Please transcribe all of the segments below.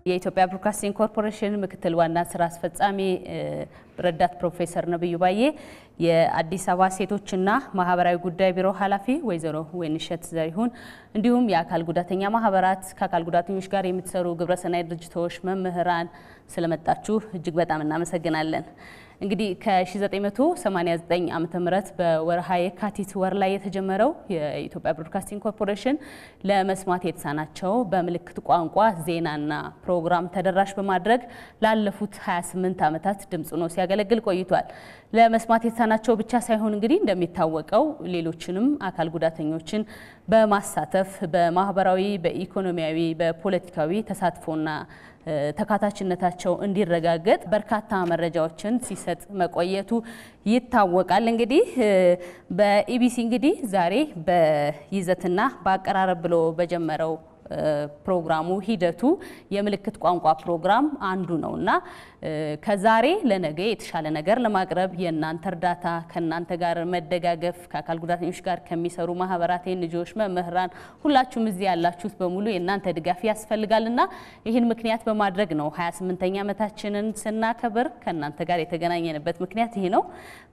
የኢትዮጵያ ብሮድካስቲንግ ኮርፖሬሽን ምክትል ዋና ስራ አስፈጻሚ ረዳት ፕሮፌሰር ነብዩ ባዬ የአዲስ አበባ ሴቶችና ማህበራዊ ጉዳይ ቢሮ ኃላፊ ወይዘሮ ወይንሸት ዘሪሁን እንዲሁም የአካል ጉዳተኛ ማህበራት ከአካል ጉዳተኞች ጋር የምትሰሩ ግብረሰናይ ድርጅቶች መምህራን ስለመጣችሁ እጅግ በጣም እናመሰግናለን። እንግዲህ ከ1989 ዓመተ ምህረት በወርሃ የካቲት ወር ላይ የተጀመረው የኢትዮጵያ ብሮድካስቲንግ ኮርፖሬሽን ለመስማት የተሳናቸው በምልክት ቋንቋ ዜናና ፕሮግራም ተደራሽ በማድረግ ላለፉት 28 ዓመታት ድምጽ ሆኖ ሲያገለግል ቆይቷል። ለመስማት የተሳናቸው ብቻ ሳይሆን እንግዲህ እንደሚታወቀው ሌሎችንም አካል ጉዳተኞችን በማሳተፍ በማህበራዊ፣ በኢኮኖሚያዊ፣ በፖለቲካዊ ተሳትፎና ተካታችነታቸው እንዲረጋገጥ በርካታ መረጃዎችን ሲሰጥ መቆየቱ ይታወቃል። እንግዲህ በኢቢሲ እንግዲህ ዛሬ በይዘትና በአቀራረብ ብሎ በጀመረው ፕሮግራሙ ሂደቱ የምልክት ቋንቋ ፕሮግራም አንዱ ነውና ከዛሬ ለነገ የተሻለ ነገር ለማቅረብ የእናንተ እርዳታ ከእናንተ ጋር መደጋገፍ ከአካል ጉዳተኞች ጋር ከሚሰሩ ማህበራት ልጆች መምህራን ሁላችሁም እዚህ ያላችሁት በሙሉ የእናንተ ድጋፍ ያስፈልጋልና ይህን ምክንያት በማድረግ ነው 28ኛ ዓመታችንን ስናከብር ከእናንተ ጋር የተገናኘንበት ምክንያት ይሄ ነው።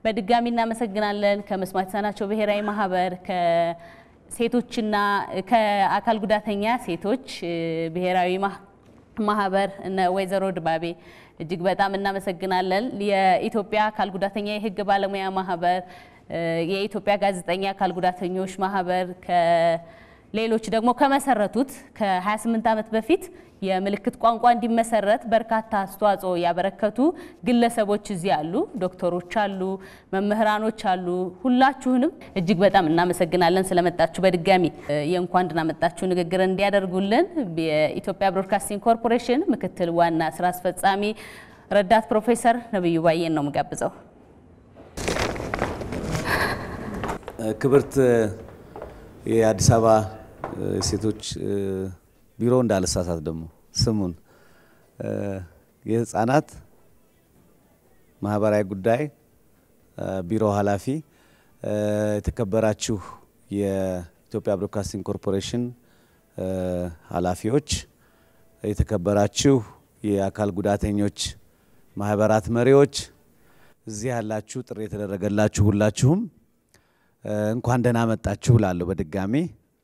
በድጋሚ እናመሰግናለን። ከመስማት የተሳናቸው ብሔራዊ ማህበር ሴቶችና ከአካል ጉዳተኛ ሴቶች ብሔራዊ ማህበር ወይዘሮ ድባቤ እጅግ በጣም እናመሰግናለን። የኢትዮጵያ አካል ጉዳተኛ የህግ ባለሙያ ማህበር የኢትዮጵያ ጋዜጠኛ አካል ጉዳተኞች ማህበር ከሌሎች ደግሞ ከመሰረቱት ከ28 ዓመት በፊት የምልክት ቋንቋ እንዲመሰረት በርካታ አስተዋጽኦ ያበረከቱ ግለሰቦች እዚህ አሉ። ዶክተሮች አሉ፣ መምህራኖች አሉ። ሁላችሁንም እጅግ በጣም እናመሰግናለን ስለመጣችሁ። በድጋሚ የእንኳን ደህና መጣችሁ ንግግር እንዲያደርጉልን የኢትዮጵያ ብሮድካስቲንግ ኮርፖሬሽን ምክትል ዋና ስራ አስፈጻሚ ረዳት ፕሮፌሰር ነብዩ ባዬን ነው መጋብዘው። ክብርት የአዲስ አበባ ሴቶች ቢሮ እንዳልሳሳት ደግሞ ስሙን የህፃናት ማህበራዊ ጉዳይ ቢሮ ኃላፊ የተከበራችሁ የኢትዮጵያ ብሮድካስቲንግ ኮርፖሬሽን ኃላፊዎች የተከበራችሁ የአካል ጉዳተኞች ማህበራት መሪዎች እዚህ ያላችሁ ጥሪ የተደረገላችሁ ሁላችሁም እንኳን ደህና መጣችሁ ላለው በድጋሚ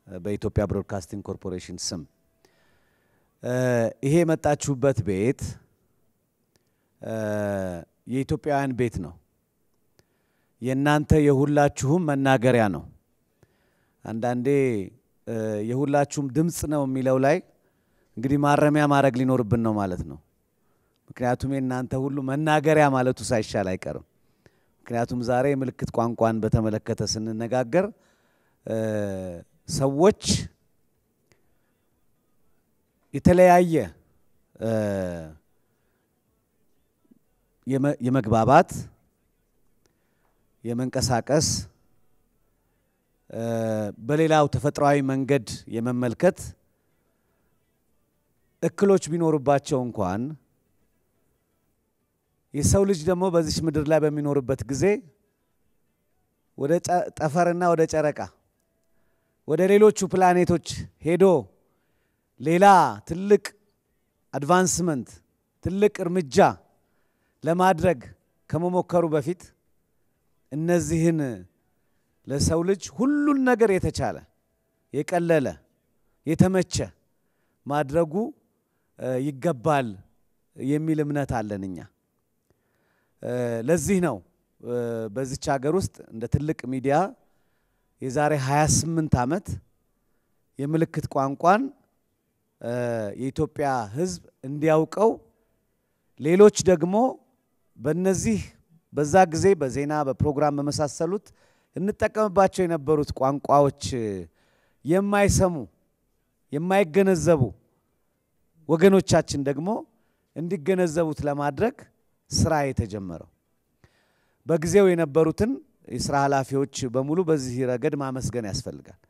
በኢትዮጵያ ብሮድካስቲንግ ኮርፖሬሽን ስም ይሄ መጣችሁበት ቤት የኢትዮጵያውያን ቤት ነው። የናንተ የሁላችሁም መናገሪያ ነው። አንዳንዴ የሁላችሁም ድምጽ ነው የሚለው ላይ እንግዲህ ማረሚያ ማድረግ ሊኖርብን ነው ማለት ነው። ምክንያቱም የናንተ ሁሉ መናገሪያ ማለቱ ሳይሻል አይቀርም። ምክንያቱም ዛሬ ምልክት ቋንቋን በተመለከተ ስንነጋገር ሰዎች የተለያየ የመግባባት የመንቀሳቀስ በሌላው ተፈጥሯዊ መንገድ የመመልከት እክሎች ቢኖርባቸው እንኳን የሰው ልጅ ደግሞ በዚህ ምድር ላይ በሚኖርበት ጊዜ ወደ ጠፈርና ወደ ጨረቃ ወደ ሌሎቹ ፕላኔቶች ሄዶ ሌላ ትልቅ አድቫንስመንት ትልቅ እርምጃ ለማድረግ ከመሞከሩ በፊት እነዚህን ለሰው ልጅ ሁሉን ነገር የተቻለ የቀለለ የተመቸ ማድረጉ ይገባል የሚል እምነት አለንኛ። ለዚህ ነው በዚች ሀገር ውስጥ እንደ ትልቅ ሚዲያ የዛሬ 28 ዓመት የምልክት ቋንቋን የኢትዮጵያ ሕዝብ እንዲያውቀው ሌሎች ደግሞ በእነዚህ በዛ ጊዜ በዜና በፕሮግራም በመሳሰሉት እንጠቀምባቸው የነበሩት ቋንቋዎች የማይሰሙ የማይገነዘቡ ወገኖቻችን ደግሞ እንዲገነዘቡት ለማድረግ ስራ የተጀመረው በጊዜው የነበሩትን የስራ ኃላፊዎች በሙሉ በዚህ ረገድ ማመስገን ያስፈልጋል።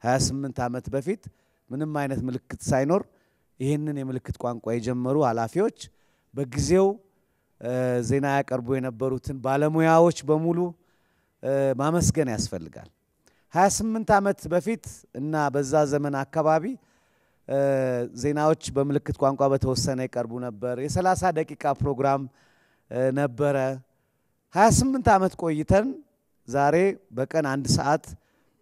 28 ዓመት በፊት ምንም አይነት ምልክት ሳይኖር ይሄንን የምልክት ቋንቋ የጀመሩ ኃላፊዎች በጊዜው ዜና ያቀርቡ የነበሩትን ባለሙያዎች በሙሉ ማመስገን ያስፈልጋል። 28 ዓመት በፊት እና በዛ ዘመን አካባቢ ዜናዎች በምልክት ቋንቋ በተወሰነ ይቀርቡ ነበር። የ30 ደቂቃ ፕሮግራም ነበረ። 28 ዓመት ቆይተን ዛሬ በቀን 1 ሰዓት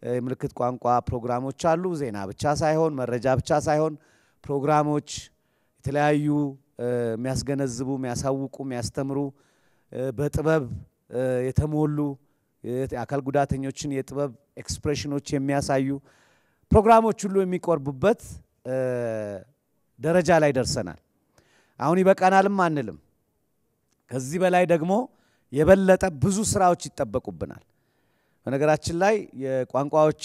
የምልክት ቋንቋ ፕሮግራሞች አሉ። ዜና ብቻ ሳይሆን መረጃ ብቻ ሳይሆን ፕሮግራሞች የተለያዩ የሚያስገነዝቡ የሚያሳውቁ የሚያስተምሩ በጥበብ የተሞሉ የአካል ጉዳተኞችን የጥበብ ኤክስፕሬሽኖች የሚያሳዩ ፕሮግራሞች ሁሉ የሚቀርቡበት ደረጃ ላይ ደርሰናል። አሁን ይበቃናልም አንልም። ከዚህ በላይ ደግሞ የበለጠ ብዙ ስራዎች ይጠበቁብናል። በነገራችን ላይ የቋንቋዎች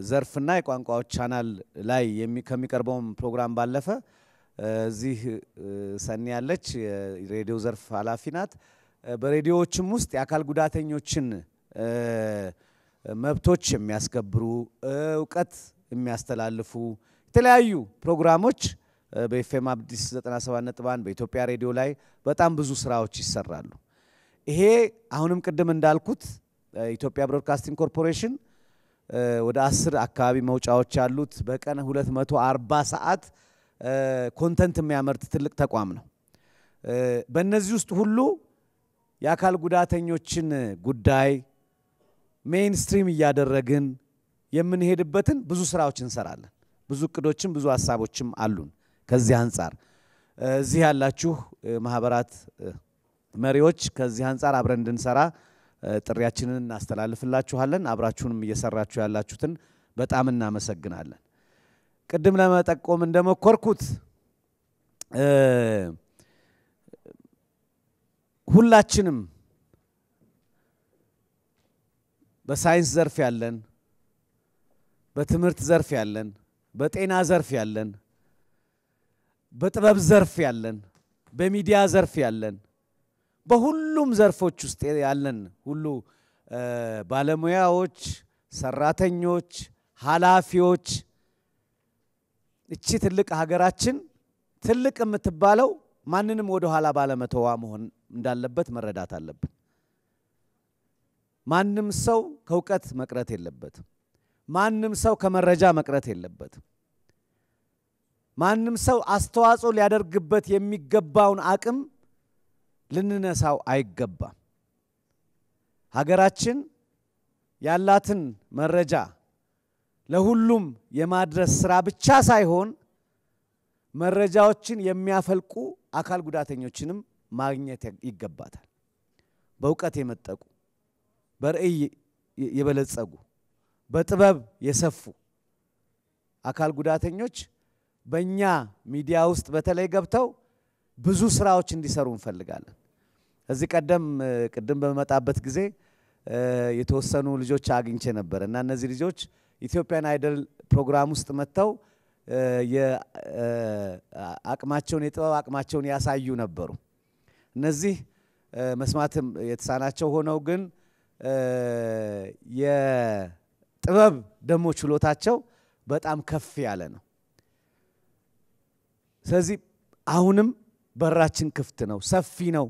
ዘርፍና የቋንቋዎች ቻናል ላይ ከሚቀርበው ፕሮግራም ባለፈ እዚህ ሰኒ ያለች የሬዲዮ ዘርፍ ኃላፊ ናት። በሬዲዮዎችም ውስጥ የአካል ጉዳተኞችን መብቶች የሚያስከብሩ ዕውቀት የሚያስተላልፉ የተለያዩ ፕሮግራሞች በኤፍኤም አዲስ 97.1 በኢትዮጵያ ሬዲዮ ላይ በጣም ብዙ ስራዎች ይሰራሉ። ይሄ አሁንም ቅድም እንዳልኩት ኢትዮጵያ ብሮድካስቲንግ ኮርፖሬሽን ወደ 10 አካባቢ መውጫዎች ያሉት በቀን 240 ሰዓት ኮንተንት የሚያመርት ትልቅ ተቋም ነው። በእነዚህ ውስጥ ሁሉ የአካል ጉዳተኞችን ጉዳይ ሜይንስትሪም እያደረግን የምንሄድበትን ብዙ ስራዎች እንሰራለን። ብዙ እቅዶችም ብዙ ሐሳቦችም አሉን። ከዚህ አንፃር እዚህ ያላችሁ ማህበራት መሪዎች ከዚህ አንፃር አብረን እንድንሰራ ጥሪያችንን እናስተላልፍላችኋለን። አብራችሁንም እየሰራችሁ ያላችሁትን በጣም እናመሰግናለን። ቅድም ለመጠቆም እንደመኮርኩት ሁላችንም በሳይንስ ዘርፍ ያለን፣ በትምህርት ዘርፍ ያለን፣ በጤና ዘርፍ ያለን፣ በጥበብ ዘርፍ ያለን፣ በሚዲያ ዘርፍ ያለን፣ በሁሉም ዘርፎች ውስጥ ያለን ሁሉ ባለሙያዎች፣ ሰራተኞች፣ ኃላፊዎች እቺ ትልቅ ሀገራችን ትልቅ የምትባለው ማንንም ወደ ኋላ ባለመተዋ መሆን እንዳለበት መረዳት አለብን። ማንም ሰው ከውቀት መቅረት የለበትም። ማንም ሰው ከመረጃ መቅረት የለበትም። ማንም ሰው አስተዋጽኦ ሊያደርግበት የሚገባውን አቅም ልንነሳው አይገባም። ሀገራችን ያላትን መረጃ ለሁሉም የማድረስ ስራ ብቻ ሳይሆን መረጃዎችን የሚያፈልቁ አካል ጉዳተኞችንም ማግኘት ይገባታል። በእውቀት የመጠቁ፣ በርዕይ የበለጸጉ፣ በጥበብ የሰፉ አካል ጉዳተኞች በእኛ ሚዲያ ውስጥ በተለይ ገብተው ብዙ ስራዎች እንዲሰሩ እንፈልጋለን። እዚህ ቅድም በመጣበት ጊዜ የተወሰኑ ልጆች አግኝቼ ነበር እና እነዚህ ልጆች ኢትዮጵያን አይደል ፕሮግራም ውስጥ መጥተው የአቅማቸውን የጥበብ አቅማቸውን ያሳዩ ነበሩ። እነዚህ መስማትም የተሳናቸው ሆነው ግን የጥበብ ደሞ ችሎታቸው በጣም ከፍ ያለ ነው። ስለዚህ አሁንም በራችን ክፍት ነው፣ ሰፊ ነው።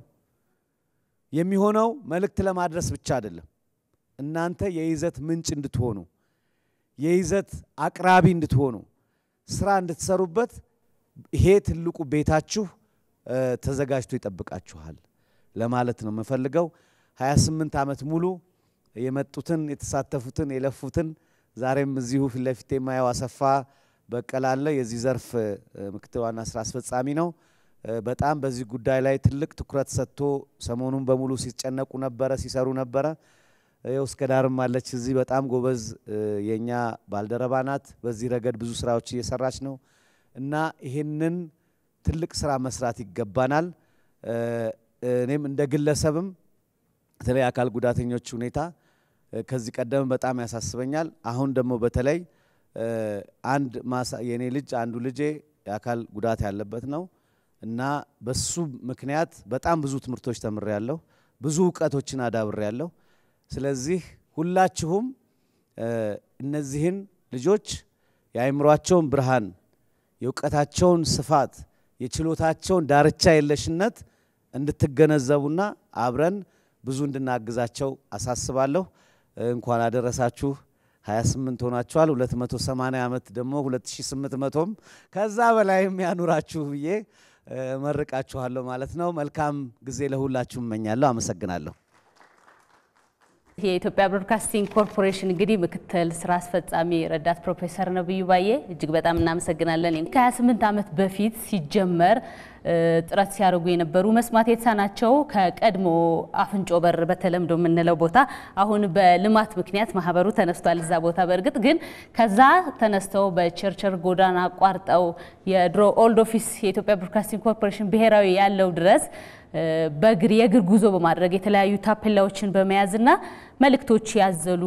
የሚሆነው መልእክት ለማድረስ ብቻ አይደለም። እናንተ የይዘት ምንጭ እንድትሆኑ፣ የይዘት አቅራቢ እንድትሆኑ፣ ስራ እንድትሰሩበት ይሄ ትልቁ ቤታችሁ ተዘጋጅቶ ይጠብቃችኋል ለማለት ነው የምፈልገው። 28 ዓመት ሙሉ የመጡትን የተሳተፉትን የለፉትን ዛሬም እዚሁ ፊት ለፊት የማየው አሰፋ በቀለ አለ፣ የዚህ ዘርፍ ምክትል ዋና ስራ አስፈጻሚ ነው። በጣም በዚህ ጉዳይ ላይ ትልቅ ትኩረት ሰጥቶ ሰሞኑን በሙሉ ሲጨነቁ ነበረ፣ ሲሰሩ ነበረ። እስከዳርም አለች እዚህ በጣም ጎበዝ የኛ ባልደረባ ናት። በዚህ ረገድ ብዙ ስራዎች እየሰራች ነው እና ይሄንን ትልቅ ስራ መስራት ይገባናል። እኔም እንደ ግለሰብም በተለይ አካል ጉዳተኞች ሁኔታ ከዚህ ቀደም በጣም ያሳስበኛል። አሁን ደግሞ በተለይ የኔ ልጅ አንዱ ልጄ የአካል ጉዳት ያለበት ነው እና በሱ ምክንያት በጣም ብዙ ትምህርቶች ተምሬያለሁ፣ ብዙ ዕውቀቶችን አዳብሬያለሁ። ስለዚህ ሁላችሁም እነዚህን ልጆች የአእምሮአቸውን ብርሃን፣ የዕውቀታቸውን ስፋት፣ የችሎታቸውን ዳርቻ የለሽነት እንድትገነዘቡና አብረን ብዙ እንድናግዛቸው አሳስባለሁ። እንኳን አደረሳችሁ 28 ሆናችኋል 280 ዓመት ደግሞ 2800ም ከዛ በላይም ያኑራችሁ ብዬ መርቃችኋለሁ ማለት ነው። መልካም ጊዜ ለሁላችሁም እመኛለሁ። አመሰግናለሁ። የኢትዮጵያ ብሮድካስቲንግ ኮርፖሬሽን እንግዲህ ምክትል ስራ አስፈጻሚ ረዳት ፕሮፌሰር ነብዩ ባዬ እጅግ በጣም እናመሰግናለን። ከ28 ዓመት በፊት ሲጀመር ጥረት ሲያደርጉ የነበሩ መስማት የተሳናቸው ከቀድሞ አፍንጮ በር በተለምዶ የምንለው ቦታ አሁን በልማት ምክንያት ማህበሩ ተነስቷል እዛ ቦታ። በእርግጥ ግን ከዛ ተነስተው በቸርቸር ጎዳና አቋርጠው የድሮ ኦልድ ኦፊስ የኢትዮጵያ ብሮድካስቲንግ ኮርፖሬሽን ብሔራዊ ያለው ድረስ የእግር ጉዞ በማድረግ የተለያዩ ታፔላዎችን በመያዝና መልእክቶች ያዘሉ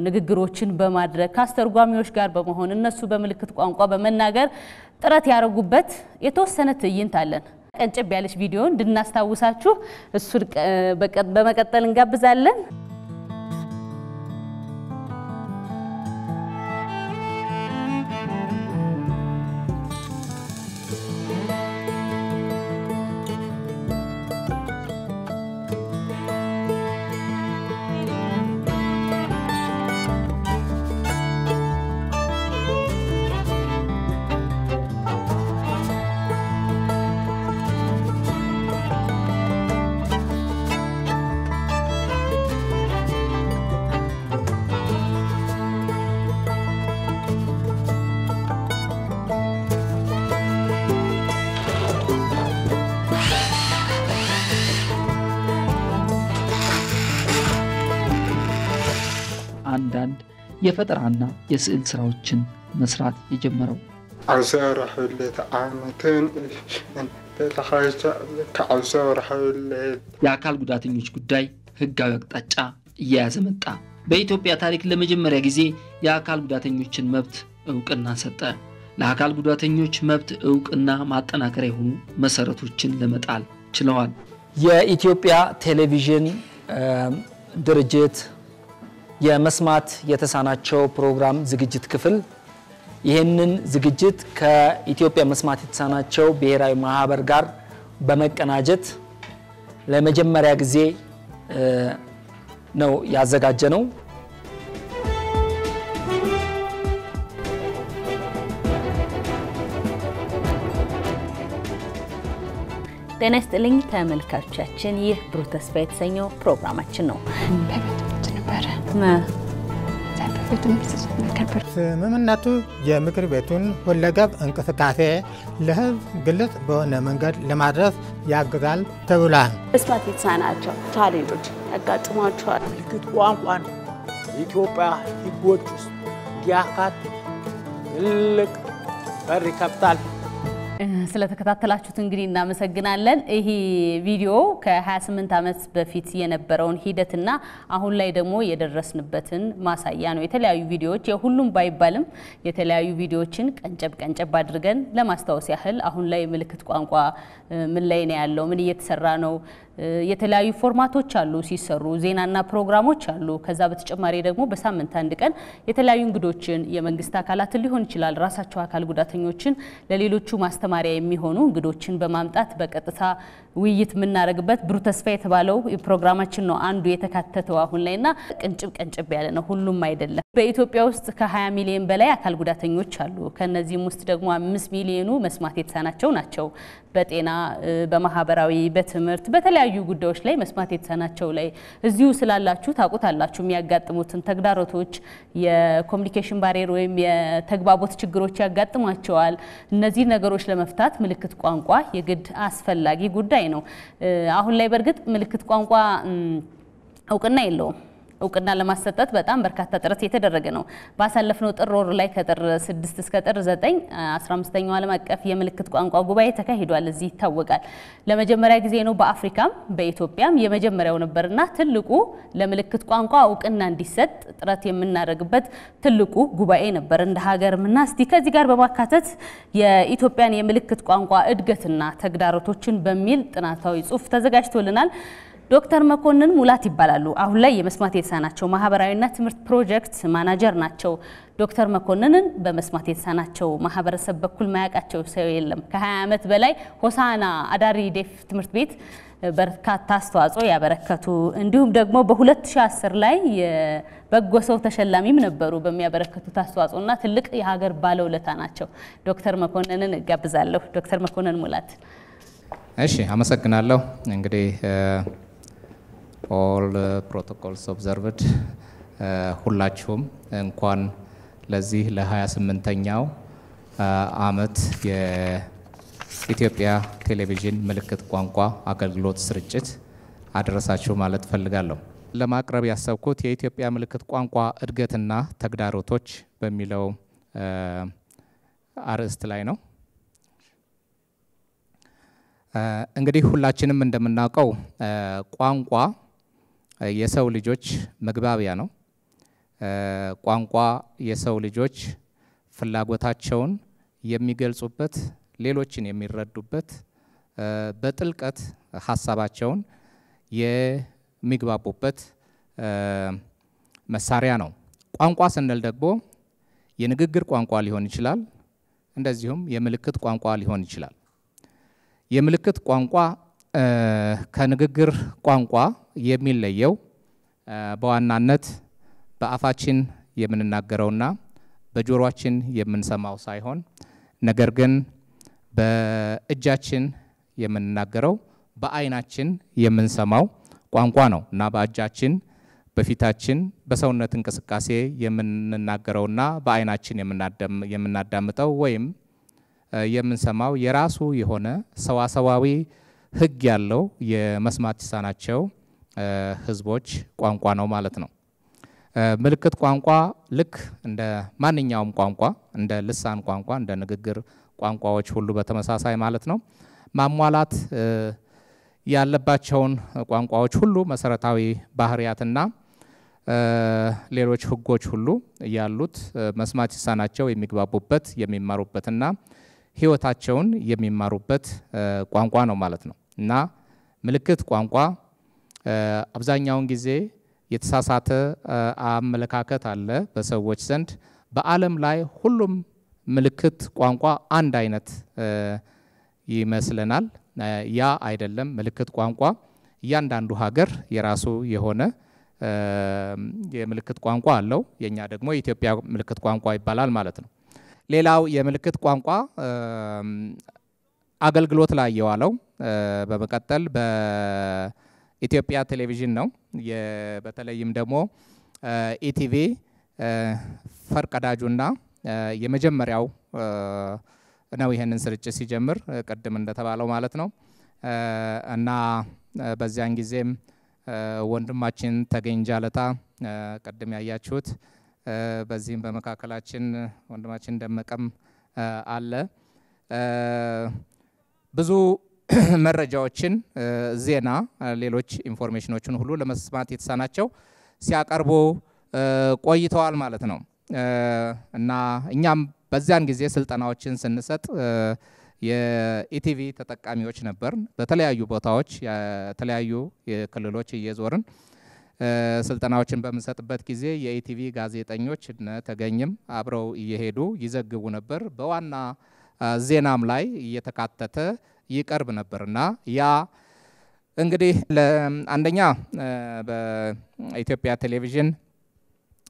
ንግግሮችን በማድረግ ከአስተርጓሚዎች ጋር በመሆን እነሱ በምልክት ቋንቋ በመናገር ጥረት ያደረጉበት የተወሰነ ትዕይንት አለን። ቀንጨብ ያለች ቪዲዮ እንድናስታውሳችሁ እሱን በመቀጠል እንጋብዛለን። አንዳንድ የፈጠራና የስዕል ስራዎችን መስራት የጀመረው عصار حلت عامتين ተለኻይቻ ከዓሰር حلت የአካል ጉዳተኞች ጉዳይ ህጋዊ አቅጣጫ እየያዘ መጣ። በኢትዮጵያ ታሪክ ለመጀመሪያ ጊዜ የአካል ጉዳተኞችን መብት እውቅና ሰጠ። ለአካል ጉዳተኞች መብት እውቅና ማጠናከሪያ የሆኑ መሰረቶችን ለመጣል ችለዋል። የኢትዮጵያ ቴሌቪዥን ድርጅት የመስማት የተሳናቸው ፕሮግራም ዝግጅት ክፍል ይሄንን ዝግጅት ከኢትዮጵያ መስማት የተሳናቸው ብሔራዊ ማህበር ጋር በመቀናጀት ለመጀመሪያ ጊዜ ነው ያዘጋጀነው። ጤና ይስጥልኝ ተመልካቾቻችን፣ ይህ ብሩህ ተስፋ የተሰኘው ፕሮግራማችን ነው። ስምምነቱ የምክር ቤቱን ሁለገብ እንቅስቃሴ ለህዝብ ግልጽ በሆነ መንገድ ለማድረስ ያግዛል ተብሏል። መስማት የተሳናቸው ታሪኮች ያጋጥሟቸዋል። ምልክት ቋንቋን የኢትዮጵያ ህጎች ውስጥ እንዲያካትት ትልቅ በር ይከፍታል። ስለተከታተላችሁት እንግዲህ እናመሰግናለን። ይሄ ቪዲዮ ከ28 ዓመት በፊት የነበረውን ሂደትና አሁን ላይ ደግሞ የደረስንበትን ማሳያ ነው። የተለያዩ ቪዲዮዎች የሁሉም ባይባልም የተለያዩ ቪዲዮዎችን ቀንጨብ አድርገን ለማስታወስ ያህል አሁን ላይ ምልክት ቋንቋ ምን ላይ ነው ያለው፣ ምን እየተሰራ ነው፣ የተለያዩ ፎርማቶች አሉ ሲሰሩ፣ ዜናና ፕሮግራሞች አሉ። ከዛ በተጨማሪ ደግሞ በሳምንት አንድ ቀን የተለያዩ እንግዶችን የመንግስት አካላትን ሊሆን ይችላል ራሳቸው አካል ጉዳተኞችን ለሌሎቹ ማስተማሪያ የሚሆኑ እንግዶችን በማምጣት በቀጥታ ውይይት ምናረግበት ብሩህ ተስፋ የተባለው ፕሮግራማችን ነው አንዱ የተካተተው አሁን ላይና ቀንጨብ ያለ ነው፣ ሁሉም አይደለም። በኢትዮጵያ ውስጥ ከ20 ሚሊዮን በላይ አካል ጉዳተኞች አሉ። ከነዚህም ውስጥ ደግሞ 5 ሚሊዮኑ መስማት የተሳናቸው ናቸው። በጤና በማህበራዊ በትምህርት በተለያዩ ጉዳዮች ላይ መስማት የተሳናቸው ላይ እዚሁ ስላላችሁ ታውቁታላችሁ የሚያጋጥሙትን ተግዳሮቶች፣ የኮሙኒኬሽን ባሪየር ወይም የተግባቦት ችግሮች ያጋጥሟቸዋል። እነዚህ ነገሮች ለመፍታት ምልክት ቋንቋ የግድ አስፈላጊ ጉዳይ ነው። አሁን ላይ በርግጥ ምልክት ቋንቋ እውቅና የለውም። እውቅና ለማሰጠት በጣም በርካታ ጥረት የተደረገ ነው። ባሳለፍነው ጥር ወር ላይ ከጥር 6 እስከ ጥር 9 15ኛው ዓለም አቀፍ የምልክት ቋንቋ ጉባኤ ተካሂዷል። እዚህ ይታወቃል። ለመጀመሪያ ጊዜ ነው በአፍሪካም በኢትዮጵያም የመጀመሪያው ነበርና ትልቁ ለምልክት ቋንቋ እውቅና እንዲሰጥ ጥረት የምናደርግበት ትልቁ ጉባኤ ነበር እንደ ሀገርምና እስቲ ከዚህ ጋር በማካተት የኢትዮጵያን የምልክት ቋንቋ እድገትና ተግዳሮቶችን በሚል ጥናታዊ ጽሑፍ ተዘጋጅቶልናል። ዶክተር መኮንን ሙላት ይባላሉ። አሁን ላይ የመስማት የተሳናቸው ማህበራዊና ትምህርት ፕሮጀክት ማናጀር ናቸው። ዶክተር መኮንንን በመስማት የተሳናቸው ማህበረሰብ በኩል ማያውቃቸው ሰው የለም። ከ20 ዓመት በላይ ሆሳና አዳሪ ዴፍ ትምህርት ቤት በርካታ አስተዋጽኦ ያበረከቱ እንዲሁም ደግሞ በ2010 ላይ የበጎ ሰው ተሸላሚም ነበሩ። በሚያበረከቱት አስተዋጽኦና ትልቅ የሀገር ባለውለታ ናቸው። ዶክተር መኮንንን ጋብዛለሁ። ዶክተር መኮንን ሙላት። እሺ አመሰግናለሁ። እንግዲህ all protocols observed ሁላችሁም እንኳን ለዚህ ለ28ኛው ዓመት የኢትዮጵያ ቴሌቪዥን ምልክት ቋንቋ አገልግሎት ስርጭት አደረሳችሁ ማለት ፈልጋለሁ። ለማቅረብ ያሰብኩት የኢትዮጵያ ምልክት ቋንቋ እድገትና ተግዳሮቶች በሚለው አርዕስት ላይ ነው። እንግዲህ ሁላችንም እንደምናውቀው ቋንቋ የሰው ልጆች መግባቢያ ነው። ቋንቋ የሰው ልጆች ፍላጎታቸውን የሚገልጹበት፣ ሌሎችን የሚረዱበት፣ በጥልቀት ሐሳባቸውን የሚግባቡበት መሳሪያ ነው። ቋንቋ ስንል ደግሞ የንግግር ቋንቋ ሊሆን ይችላል፣ እንደዚሁም የምልክት ቋንቋ ሊሆን ይችላል። የምልክት ቋንቋ ከንግግር ቋንቋ የሚለየው በዋናነት በአፋችን የምንናገረውና በጆሮአችን የምንሰማው ሳይሆን ነገር ግን በእጃችን የምንናገረው በአይናችን የምንሰማው ቋንቋ ነው እና በእጃችን በፊታችን በሰውነት እንቅስቃሴ የምንናገረውና በአይናችን የምናዳምጠው ወይም የምንሰማው የራሱ የሆነ ሰዋሰዋዊ ህግ ያለው የመስማት የተሳናቸው ህዝቦች ቋንቋ ነው ማለት ነው። ምልክት ቋንቋ ልክ እንደ ማንኛውም ቋንቋ እንደ ልሳን ቋንቋ እንደ ንግግር ቋንቋዎች ሁሉ በተመሳሳይ ማለት ነው ማሟላት ያለባቸውን ቋንቋዎች ሁሉ መሰረታዊ ባህሪያትና ሌሎች ህጎች ሁሉ ያሉት መስማት የተሳናቸው የሚግባቡበት የሚማሩበትና ህይወታቸውን የሚማሩበት ቋንቋ ነው ማለት ነው እና ምልክት ቋንቋ አብዛኛውን ጊዜ የተሳሳተ አመለካከት አለ በሰዎች ዘንድ። በዓለም ላይ ሁሉም ምልክት ቋንቋ አንድ አይነት ይመስለናል። ያ አይደለም። ምልክት ቋንቋ እያንዳንዱ ሀገር የራሱ የሆነ የምልክት ቋንቋ አለው። የኛ ደግሞ የኢትዮጵያ ምልክት ቋንቋ ይባላል ማለት ነው። ሌላው የምልክት ቋንቋ አገልግሎት ላይ የዋለው በመቀጠል በኢትዮጵያ ቴሌቪዥን ነው። በተለይም ደግሞ ኢቲቪ ፈርቀዳጁና የመጀመሪያው ነው ይሄንን ስርጭት ሲጀምር ቀደም እንደተባለው ማለት ነው እና በዚያን ጊዜም ወንድማችን ተገኝጃለታ ቀደም ያያችሁት በዚህም በመካከላችን ወንድማችን ደመቀም አለ። ብዙ መረጃዎችን ዜና ሌሎች ኢንፎርሜሽኖችን ሁሉ ለመስማት የተሳናቸው ሲያቀርቡ ቆይተዋል ማለት ነው እና እኛም በዚያን ጊዜ ስልጠናዎችን ስንሰጥ የኢቲቪ ተጠቃሚዎች ነበር። በተለያዩ ቦታዎች የተለያዩ ክልሎች እየዞርን ስልጠናዎችን በመሰጥበት ጊዜ የኢቲቪ ጋዜጠኞች ተገኝም አብረው እየሄዱ ይዘግቡ ነበር። በዋና ዜናም ላይ እየተካተተ ይቀርብ ነበርና ያ እንግዲህ ለአንደኛ በኢትዮጵያ ቴሌቪዥን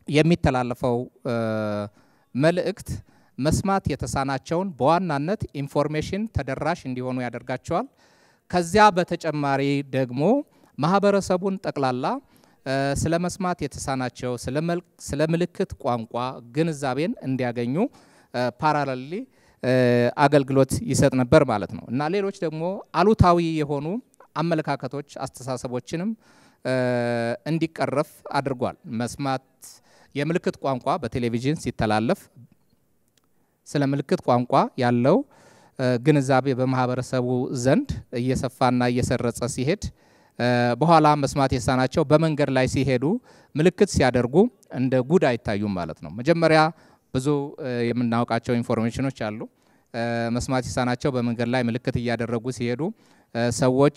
የሚተላለፈው መልእክት መስማት የተሳናቸውን በዋናነት ኢንፎርሜሽን ተደራሽ እንዲሆኑ ያደርጋቸዋል። ከዚያ በተጨማሪ ደግሞ ማህበረሰቡን ጠቅላላ ስለ መስማት የተሳናቸው ስለ ምልክት ቋንቋ ግንዛቤን እንዲያገኙ ፓራሌሊ አገልግሎት ይሰጥ ነበር ማለት ነው እና ሌሎች ደግሞ አሉታዊ የሆኑ አመለካከቶች አስተሳሰቦችንም እንዲቀረፍ አድርጓል። መስማት የምልክት ቋንቋ በቴሌቪዥን ሲተላለፍ ስለ ምልክት ቋንቋ ያለው ግንዛቤ በማህበረሰቡ ዘንድ እየሰፋና እየሰረጸ ሲሄድ በኋላ መስማት የተሳናቸው በመንገድ ላይ ሲሄዱ ምልክት ሲያደርጉ እንደ ጉድ አይታዩም ማለት ነው። መጀመሪያ ብዙ የምናውቃቸው ኢንፎርሜሽኖች አሉ። መስማት የተሳናቸው በመንገድ ላይ ምልክት እያደረጉ ሲሄዱ ሰዎች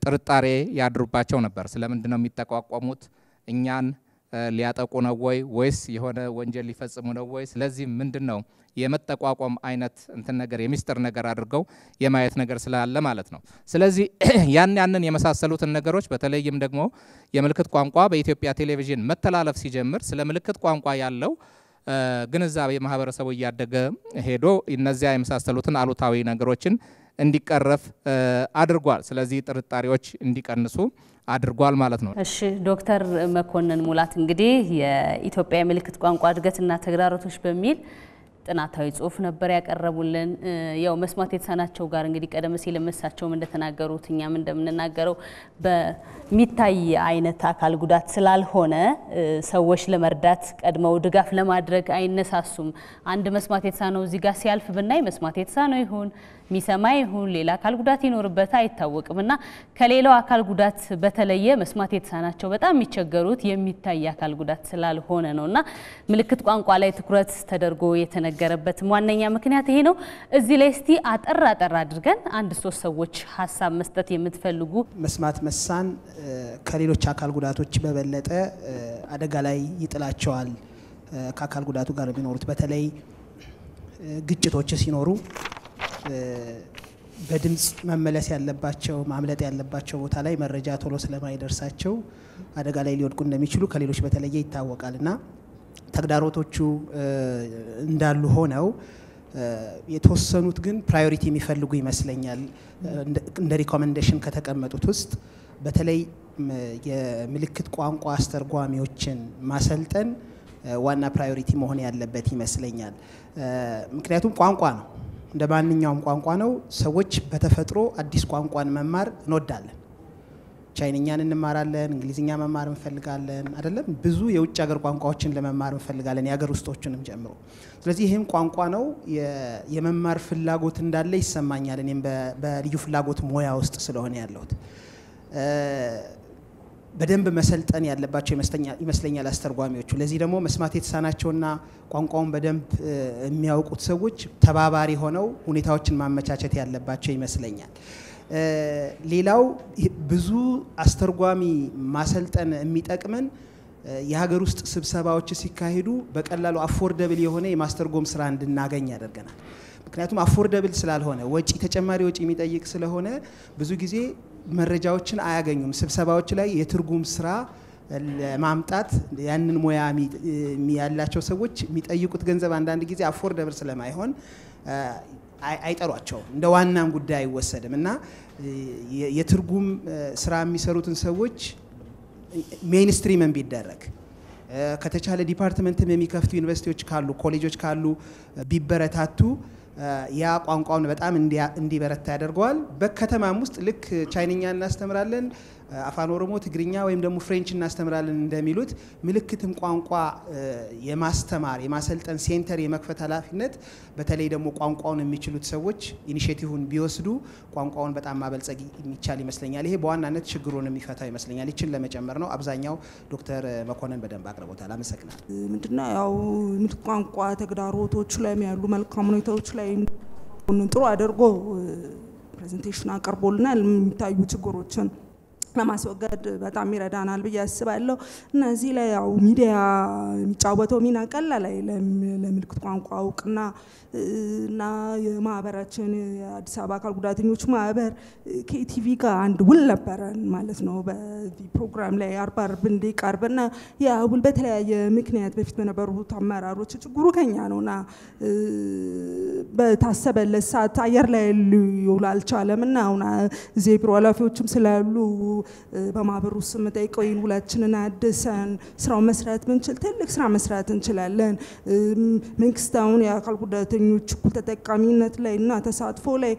ጥርጣሬ ያድሩባቸው ነበር። ስለምንድን ነው የሚጠቋቋሙት? እኛን ሊያጠቁ ነው ወይስ የሆነ ወንጀል ሊፈጽሙ ነው ወይ? ስለዚህ ምንድነው የመጠቋቋም አይነት እንትን ነገር የሚስጥር ነገር አድርገው የማየት ነገር ስላለ ማለት ነው። ስለዚህ ያንን የመሳሰሉትን ነገሮች በተለይም ደግሞ የምልክት ቋንቋ በኢትዮጵያ ቴሌቪዥን መተላለፍ ሲጀምር ስለ ምልክት ቋንቋ ያለው ግንዛቤ ማህበረሰቡ እያደገ ሄዶ እነዚያ የመሳሰሉትን አሉታዊ ነገሮችን እንዲቀረፍ አድርጓል። ስለዚህ ጥርጣሬዎች እንዲቀንሱ አድርጓል ማለት ነው። እሺ ዶክተር መኮንን ሙላት እንግዲህ የኢትዮጵያ የምልክት ቋንቋ እድገትና ተግዳሮቶች በሚል ጥናታዊ ጽሁፍ ነበር ያቀረቡልን። ያው መስማት የተሳናቸው ጋር እንግዲህ ቀደም ሲል መሳቸውም እንደተናገሩት እኛም እንደምንናገረው በሚታይ አይነት አካል ጉዳት ስላልሆነ ሰዎች ለመርዳት ቀድመው ድጋፍ ለማድረግ አይነሳሱም። አንድ መስማት የተሳነው እዚህ ጋር ሲያልፍ ብናይ መስማት የተሳነው ይሁን ሚሰማ ይሁን ሌላ አካል ጉዳት ይኖርበት አይታወቅምና ከሌላው አካል ጉዳት በተለየ መስማት የተሳናቸው በጣም የሚቸገሩት የሚታይ አካል ጉዳት ስላልሆነ ነውና ምልክት ቋንቋ ላይ ትኩረት ተደርጎ የተነገረበት ዋነኛ ምክንያት ይሄ ነው። እዚህ ላይ እስቲ አጠር አድርገን አንድ ሶስት ሰዎች ሐሳብ መስጠት የምትፈልጉ። መስማት መሳን ከሌሎች አካል ጉዳቶች በበለጠ አደጋ ላይ ይጥላቸዋል። ከአካል ጉዳቱ ጋር የሚኖሩት በተለይ ግጭቶች ሲኖሩ በድምጽ መመለስ ያለባቸው ማምለጥ ያለባቸው ቦታ ላይ መረጃ ቶሎ ስለማይደርሳቸው አደጋ ላይ ሊወድቁ እንደሚችሉ ከሌሎች በተለየ ይታወቃልና ተግዳሮቶቹ እንዳሉ ሆነው የተወሰኑት ግን ፕራዮሪቲ የሚፈልጉ ይመስለኛል። እንደ ሪኮመንዴሽን ከተቀመጡት ውስጥ በተለይ የምልክት ቋንቋ አስተርጓሚዎችን ማሰልጠን ዋና ፕራዮሪቲ መሆን ያለበት ይመስለኛል። ምክንያቱም ቋንቋ ነው፣ እንደ ማንኛውም ቋንቋ ነው። ሰዎች በተፈጥሮ አዲስ ቋንቋን መማር እንወዳለን። ቻይንኛን እንማራለን፣ እንግሊዝኛ መማር እንፈልጋለን አይደለም? ብዙ የውጭ ሀገር ቋንቋዎችን ለመማር እንፈልጋለን፣ የሀገር ውስጦችንም ጨምሮ። ስለዚህ ይህም ቋንቋ ነው። የመማር ፍላጎት እንዳለ ይሰማኛል። እኔም በልዩ ፍላጎት ሙያ ውስጥ ስለሆነ ያለሁት በደንብ መሰልጠን ያለባቸው ይመስለኛል አስተርጓሚዎቹ። ለዚህ ደግሞ መስማት የተሳናቸውና ቋንቋውን በደንብ የሚያውቁት ሰዎች ተባባሪ ሆነው ሁኔታዎችን ማመቻቸት ያለባቸው ይመስለኛል። ሌላው ብዙ አስተርጓሚ ማሰልጠን የሚጠቅመን የሀገር ውስጥ ስብሰባዎች ሲካሄዱ በቀላሉ አፎርደብል የሆነ የማስተርጎም ስራ እንድናገኝ ያደርገናል። ምክንያቱም አፎርደብል ስላልሆነ ወጪ ተጨማሪ ወጪ የሚጠይቅ ስለሆነ ብዙ ጊዜ መረጃዎችን አያገኙም። ስብሰባዎች ላይ የትርጉም ስራ ለማምጣት ያንን ሙያ ያላቸው ሰዎች የሚጠይቁት ገንዘብ አንዳንድ ጊዜ አፎርደብል ስለማይሆን አይጠሯቸውም፣ እንደ ዋናም ጉዳይ አይወሰድም እና የትርጉም ስራ የሚሰሩትን ሰዎች ሜይንስትሪም ቢደረግ ከተቻለ ዲፓርትመንትም የሚከፍቱ ዩኒቨርሲቲዎች ካሉ ኮሌጆች ካሉ ቢበረታቱ ያ ቋንቋውን በጣም እንዲበረታ ያደርገዋል። በከተማም ውስጥ ልክ ቻይንኛ እናስተምራለን፣ አፋን ኦሮሞ፣ ትግርኛ ወይም ደግሞ ፍሬንች እናስተምራለን እንደሚሉት ምልክትም ቋንቋ የማስተማር የማሰልጠን ሴንተር የመክፈት ኃላፊነት በተለይ ደግሞ ቋንቋውን የሚችሉት ሰዎች ኢኒሼቲቭን ቢወስዱ ቋንቋውን በጣም ማበልጸግ የሚቻል ይመስለኛል። ይሄ በዋናነት ችግሩን የሚፈታው ይመስለኛል። ይችን ለመጨመር ነው። አብዛኛው ዶክተር መኮንን በደንብ አቅርቦታል። አመሰግናለሁ። ምንድነው ያው ምልክት ቋንቋ ተግዳሮቶች ላይ ያሉ መልካም ሁኔታዎች ላይ ጥሩ አድርጎ ፕሬዘንቴሽን አቀርቦልናል። የሚታዩ ችግሮችን ለማስወገድ በጣም ይረዳናል ብዬ አስባለሁ። እና እዚህ ላይ ያው ሚዲያ የሚጫወተው ሚና ቀላል አይደለም። ለምልክት ቋንቋ እውቅና እና የማህበራችን የአዲስ አበባ አካል ጉዳተኞች ማህበር ከኢቲቪ ጋር አንድ ውል ነበረን ማለት ነው። በዚህ ፕሮግራም ላይ አርብ እንዲቀርብና ያ ውል በተለያየ ምክንያት በፊት በነበሩት አመራሮች ችግሩ ከኛ ነውና በታሰበለት ሰዓት አየር ላይ ሊውል አልቻለምና አሁን እዚህ ቢሮ ኃላፊዎችም ስላሉ በማህበሩ ስም ጠይቀው ይህን ውላችንን አድሰን ስራው መስራት ብንችል ትልቅ ስራ መስራት እንችላለን። መንግስት አሁን የአካል ጉዳተኞች እኩል ተጠቃሚነት ላይ እና ተሳትፎ ላይ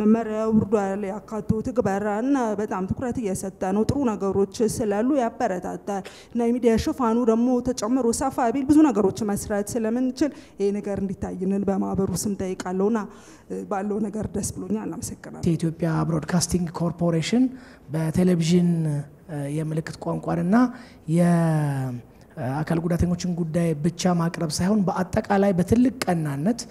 መመሪያ ውርዷል፣ ያካቶ ትግበራ እና በጣም ትኩረት እየሰጠ ነው። ጥሩ ነገሮች ስላሉ ያበረታታል እና የሚዲያ ሽፋኑ ደግሞ ተጨምሮ ሰፋ ቢል ብዙ ነገሮች መስራት ስለምንችል ይሄ ነገር እንዲታይልን በማህበሩ ስም ጠይቃለሁና ባለው ነገር ደስ ብሎኛል። አመሰግናለሁ። የኢትዮጵያ ብሮድካስቲንግ ኮርፖሬሽን በቴሌቪዥን የምልክት ቋንቋንና የአካል ጉዳተኞችን ጉዳይ ብቻ ማቅረብ ሳይሆን በአጠቃላይ በትልቅ ቀናነት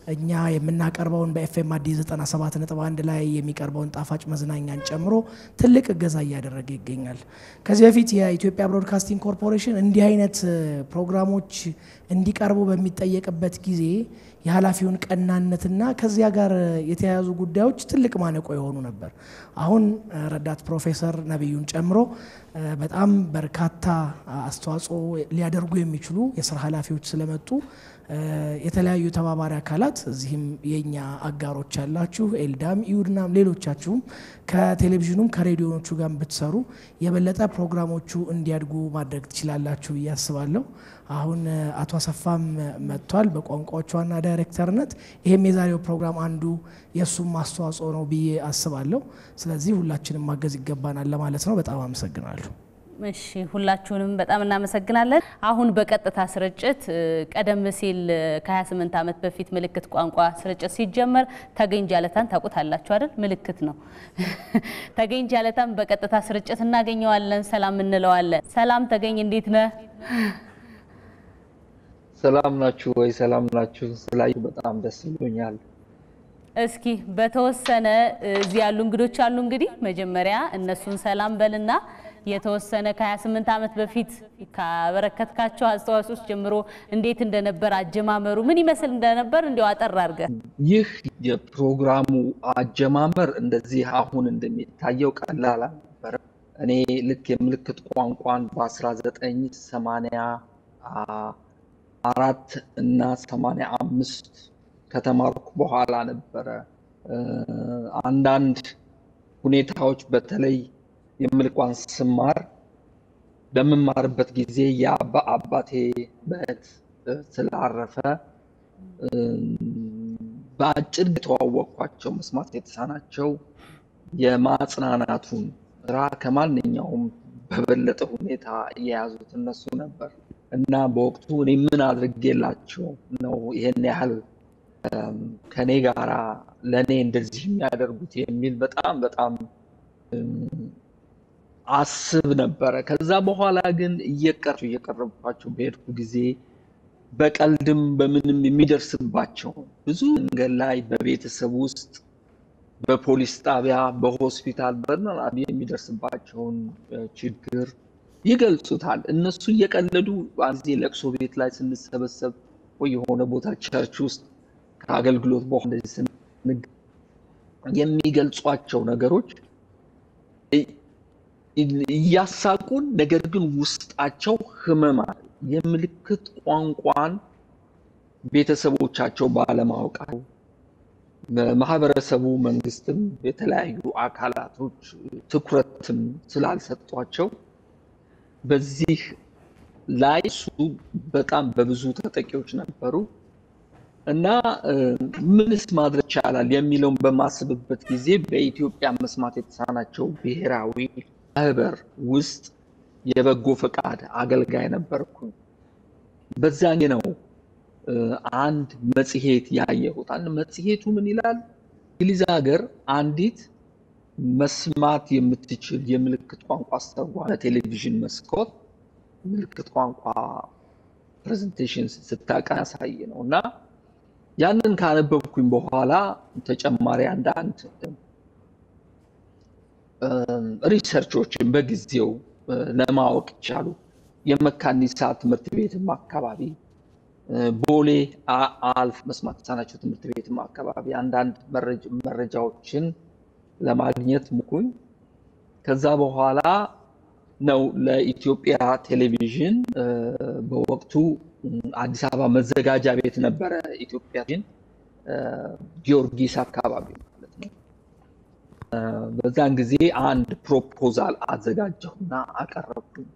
እኛ የምናቀርበውን በኤፍኤም አዲስ 97.1 ላይ የሚቀርበውን ጣፋጭ መዝናኛን ጨምሮ ትልቅ እገዛ እያደረገ ይገኛል። ከዚህ በፊት የኢትዮጵያ ብሮድካስቲንግ ኮርፖሬሽን እንዲህ አይነት ፕሮግራሞች እንዲቀርቡ በሚጠየቅበት ጊዜ የኃላፊውን ቀናነትና ከዚያ ጋር የተያያዙ ጉዳዮች ትልቅ ማነቆ የሆኑ ነበር። አሁን ረዳት ፕሮፌሰር ነብዩን ጨምሮ በጣም በርካታ አስተዋጽኦ ሊያደርጉ የሚችሉ የስራ ኃላፊዎች ስለመጡ የተለያዩ ተባባሪ አካላት እዚህም የኛ አጋሮች ያላችሁ ኤልዳም ኢዩድናም ሌሎቻችሁም ከቴሌቪዥኑም ከሬዲዮኖቹ ጋር ብትሰሩ የበለጠ ፕሮግራሞቹ እንዲያድጉ ማድረግ ትችላላችሁ ያስባለሁ። አሁን አቶ አሰፋም መጥቷል በቋንቋዎች ዋና ዳይሬክተርነት። ይሄም የዛሬው ፕሮግራም አንዱ የሱም አስተዋጽኦ ነው ብዬ አስባለሁ። ስለዚህ ሁላችንም ማገዝ ይገባናል ለማለት ነው። በጣም አመሰግናለሁ። እሺ ሁላችሁንም በጣም እናመሰግናለን። አሁን በቀጥታ ስርጭት ቀደም ሲል ከ28 ዓመት በፊት ምልክት ቋንቋ ስርጭት ሲጀመር ተገኝ ጃለታን ታውቁታላችሁ አይደል? ምልክት ነው። ተገኝ ጃለታን በቀጥታ ስርጭት እናገኘዋለን፣ ሰላም እንለዋለን። ሰላም ተገኝ፣ እንዴት ነህ? ሰላም ናችሁ ወይ? ሰላም ናችሁ? ስላዩ በጣም ደስ ብሎኛል። እስኪ በተወሰነ እዚህ ያሉ እንግዶች አሉ። እንግዲህ መጀመሪያ እነሱን ሰላም በልና የተወሰነ ከ28 ዓመት በፊት ካበረከትካቸው አስተዋጽኦች ጀምሮ እንዴት እንደነበር አጀማመሩ ምን ይመስል እንደነበር እንዲው አጠር አድርገህ። ይህ የፕሮግራሙ አጀማመር እንደዚህ አሁን እንደሚታየው ቀላል አልነበረም። እኔ ልክ የምልክት ቋንቋን በ1984 እና 85 ከተማርኩ በኋላ ነበረ አንዳንድ ሁኔታዎች በተለይ የምልክት ስማር በመማርበት ጊዜ የአባቴ በት ስላረፈ በአጭር የተዋወቅኳቸው መስማት የተሳናቸው የማጽናናቱን ስራ ከማንኛውም በበለጠ ሁኔታ የያዙት እነሱ ነበር እና በወቅቱ እኔ ምን አድርጌላቸው ነው ይሄን ያህል ከኔ ጋራ ለኔ እንደዚህ የሚያደርጉት የሚል በጣም አስብ ነበረ። ከዛ በኋላ ግን እየቀረብኳቸው በሄድኩ ጊዜ በቀልድም በምንም የሚደርስባቸው ብዙ መንገድ ላይ በቤተሰብ ውስጥ በፖሊስ ጣቢያ በሆስፒታል በመራቢ የሚደርስባቸውን ችግር ይገልጹታል። እነሱ እየቀለዱ አንዚ ለቅሶ ቤት ላይ ስንሰበሰብ ወይ የሆነ ቦታ ቸርች ውስጥ ከአገልግሎት በኋላ የሚገልጿቸው ነገሮች ያሳቁን፣ ነገር ግን ውስጣቸው ህመም አለ። የምልክት ቋንቋን ቤተሰቦቻቸው ባለማወቃቸው ማህበረሰቡ መንግስትም የተለያዩ አካላቶች ትኩረትም ስላልሰጧቸው በዚህ ላይ እሱ በጣም በብዙ ተጠቂዎች ነበሩ እና ምንስ ማድረግ ይቻላል የሚለውን በማስብበት ጊዜ በኢትዮጵያ መስማት የተሳናቸው ብሔራዊ ማህበር ውስጥ የበጎ ፈቃድ አገልጋይ ነበርኩ። በዛኝ ነው አንድ መጽሔት ያየሁት። አንድ መጽሔቱ ምን ይላል? እንግሊዝ ሀገር አንዲት መስማት የምትችል የምልክት ቋንቋ አስተርጓሚ በቴሌቪዥን መስኮት ምልክት ቋንቋ ፕሬዘንቴሽን ስታቀርብ ያሳይ ነውና ያንን ካነበብኩኝ በኋላ ተጨማሪ አንዳንድ ሪሰርቾችን በጊዜው ለማወቅ ይቻሉ የመካኒሳ ትምህርት ቤትም አካባቢ ቦሌ አልፍ መስማት የተሳናቸው ትምህርት ቤትም አካባቢ አንዳንድ መረጃዎችን ለማግኘት ሙኩኝ። ከዛ በኋላ ነው ለኢትዮጵያ ቴሌቪዥን በወቅቱ አዲስ አበባ መዘጋጃ ቤት ነበረ ኢትዮጵያ ጊዮርጊስ አካባቢ ማለት ነው። በዛን ጊዜ አንድ ፕሮፖዛል አዘጋጀሁና አቀረብኩኝ።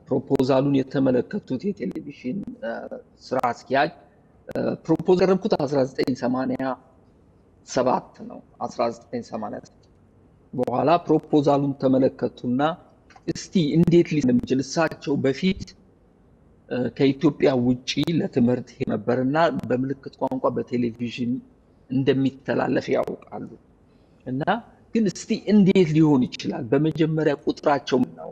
ፕሮፖዛሉን የተመለከቱት የቴሌቪዥን ስራ አስኪያጅ ፕሮፖዛል ያቀረብኩት 1987 ነው። 1987 በኋላ ፕሮፖዛሉን ተመለከቱና እስቲ እንዴት ሊሰምችል እሳቸው በፊት ከኢትዮጵያ ውጪ ለትምህርት ነበርና በምልክት ቋንቋ በቴሌቪዥን እንደሚተላለፍ ያውቃሉ እና ግን እስቲ እንዴት ሊሆን ይችላል? በመጀመሪያ ቁጥራቸው ነው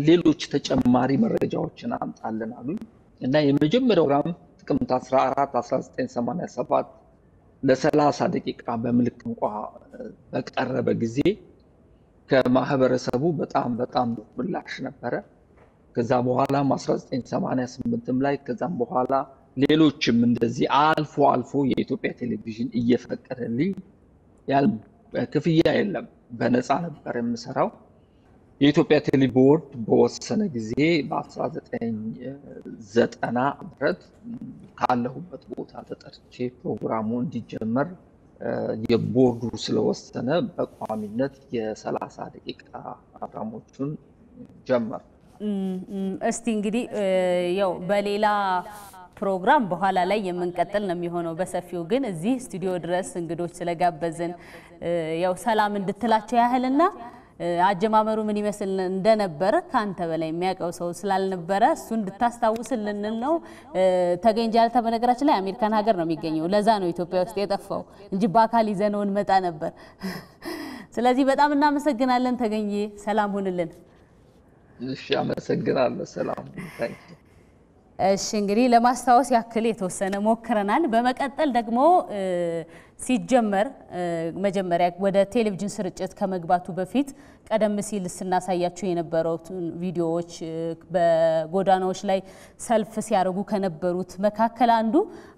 ሌሎች ተጨማሪ መረጃዎችን አምጣልን አሉኝ እና የመጀመሪያው ፕሮግራም ጥቅምት 14 1987 ለ30 ደቂቃ በምልክት ቋንቋ በቀረበ ጊዜ ከማህበረሰቡ በጣም ምላሽ ነበረ። ከዛ በኋላ 1988 ላይ ከዛም በኋላ ሌሎችም እንደዚህ አልፎ የኢትዮጵያ ቴሌቪዥን እየፈቀደልኝ ክፍያ የለም በነፃ ነበር የምሰራው። የኢትዮጵያ ቴሌ ቦርድ በወሰነ ጊዜ በ1990 ዓመት ካለሁበት ቦታ ተጠርቼ ፕሮግራሙ እንዲጀመር የቦርዱ ስለወሰነ በቋሚነት የ30 ደቂቃ ፕሮግራሞቹን ጀመር። እስቲ እንግዲህ ያው በሌላ ፕሮግራም በኋላ ላይ የምንቀጥል ነው የሚሆነው በሰፊው ግን እዚህ ስቱዲዮ ድረስ እንግዶች ስለጋበዝን ያው ሰላም እንድትላቸው ያህልና አጀማመሩ ምን ይመስል እንደነበረ ካንተ በላይ የሚያውቀው ሰው ስላልነበረ እሱ እንድታስታውስልን ነው። ተገኝጃል ተበነገራችን ላይ አሜሪካን ሀገር ነው የሚገኘው። ለዛ ነው ኢትዮጵያ ውስጥ የጠፋው እንጂ በአካል ይዘነው እንመጣ ነበር። ስለዚህ በጣም እናመሰግናለን ተገኝ። ሰላም ሁንልን። እሺ አመሰግናለሁ። ሰላም ታንኪ። እሺ እንግዲህ ለማስታወስ ያክል የተወሰነ ሞክረናል። በመቀጠል ደግሞ ሲጀመር መጀመሪያ ወደ ቴሌቪዥን ስርጭት ከመግባቱ በፊት ቀደም ሲል ስናሳያችሁ የነበረው ቪዲዮዎች በጎዳናዎች ላይ ሰልፍ ሲያደርጉ ከነበሩት መካከል አንዱ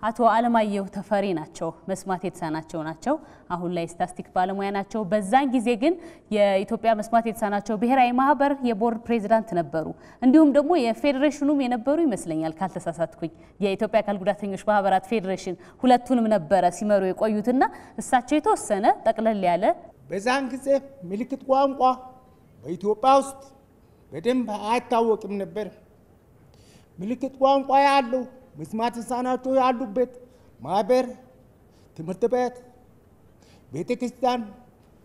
አቶ አለማየሁ ተፈሪ ናቸው። መስማት የተሳናቸው ናቸው። አሁን ላይ ስታስቲክ ባለሙያ ናቸው። በዛን ጊዜ ግን የኢትዮጵያ መስማት የተሳናቸው ብሔራዊ ማህበር የቦርድ ፕሬዝዳንት ነበሩ። እንዲሁም ደግሞ የፌዴሬሽኑም የነበሩ ይመስለኛል ካልተሳሳትኩኝ። የኢትዮጵያ አካል ጉዳተኞች ማህበራት ፌዴሬሽን ሁለቱንም ነበረ ሲመሩ የቆዩትና እሳቸው የተወሰነ ጠቅለል ያለ በዛን ጊዜ ምልክት ቋንቋ በኢትዮጵያ ውስጥ በደንብ አይታወቅም ነበር። ምልክት ቋንቋ ያለው መስማት የተሳናቸው ያሉበት ማህበር፣ ትምህርት ቤት፣ ቤተክርስቲያን